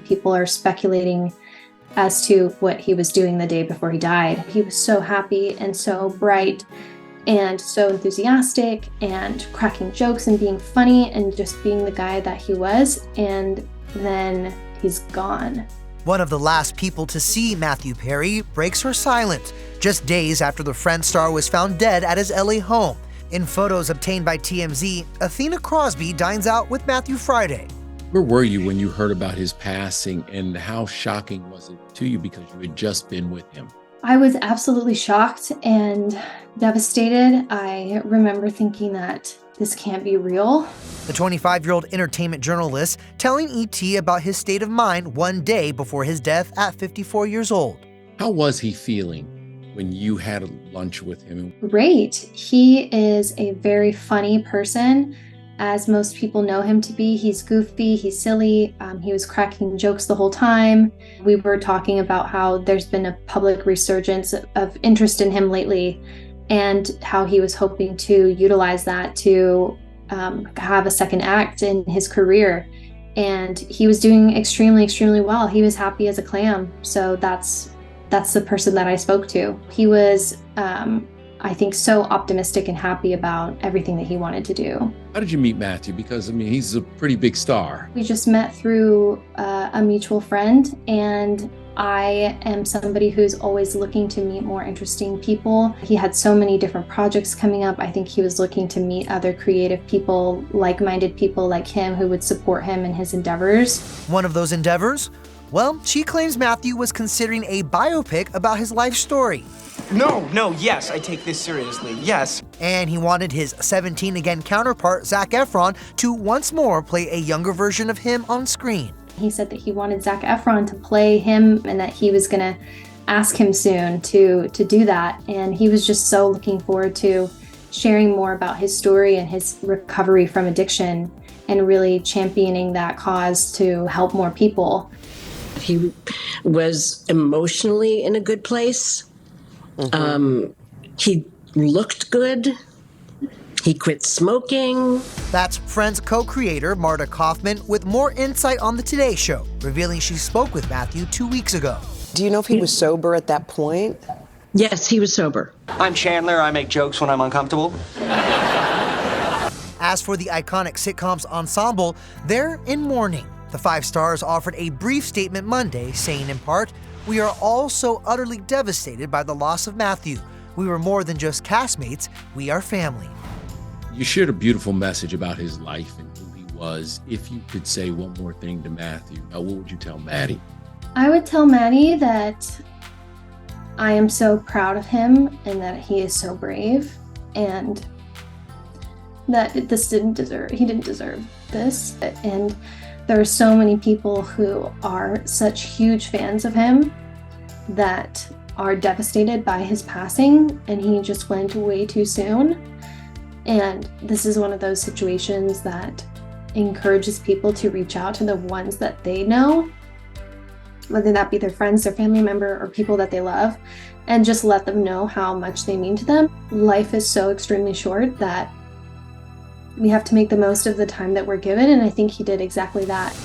people are speculating as to what he was doing the day before he died. He was so happy and so bright and so enthusiastic and cracking jokes and being funny and just being the guy that he was. And then he's gone. One of the last people to see Matthew Perry breaks her silence just days after the Friends star was found dead at his LA home. In photos obtained by TMZ, Athenna Crosby dines out with Matthew Friday. Where were you when you heard about his passing, and how shocking was it to you because you had just been with him? I was absolutely shocked and devastated. I remember thinking that this can't be real. The 25-year-old entertainment journalist telling ET about his state of mind one day before his death at 54 years old. How was he feeling when you had lunch with him? Great. He is a very funny person, as most people know him to be. He's goofy, he's silly, he was cracking jokes the whole time. We were talking about how there's been a public resurgence of interest in him lately, and how he was hoping to utilize that to have a second act in his career. And he was doing extremely, extremely well. He was happy as a clam. So that's the person that I spoke to. He was, I think, so optimistic and happy about everything that he wanted to do. How did you meet Matthew? Because, I mean, he's a pretty big star. We just met through a mutual friend, and I am somebody who's always looking to meet more interesting people. He had so many different projects coming up. I think he was looking to meet other creative people, like-minded people like him who would support him in his endeavors. One of those endeavors? Well, she claims Matthew was considering a biopic about his life story. No, yes, I take this seriously, yes. And he wanted his 17 again counterpart, Zac Efron, to once more play a younger version of him on screen. He said that he wanted Zac Efron to play him and that he was going to ask him soon to do that. And he was just so looking forward to sharing more about his story and his recovery from addiction and really championing that cause to help more people. He was emotionally in a good place. He looked good. He quit smoking. That's Friends co-creator Marta Kaufman with more insight on the Today Show, revealing she spoke with Matthew 2 weeks ago. Do you know if he was sober at that point? Yes, he was sober. I'm Chandler. I make jokes when I'm uncomfortable. As for the iconic sitcom's ensemble, they're in mourning. The five stars offered a brief statement Monday, saying in part, "We are all so utterly devastated by the loss of Matthew. We were more than just castmates, we are family." You shared a beautiful message about his life and who he was. If you could say one more thing to Matthew, what would you tell Maddie? I would tell Maddie that I am so proud of him and that he is so brave, and that he didn't deserve this. And there are so many people who are such huge fans of him that are devastated by his passing, and he just went way too soon. And this is one of those situations that encourages people to reach out to the ones that they know, whether that be their friends, their family member, or people that they love, and just let them know how much they mean to them. Life is so extremely short that we have to make the most of the time that we're given, and I think he did exactly that.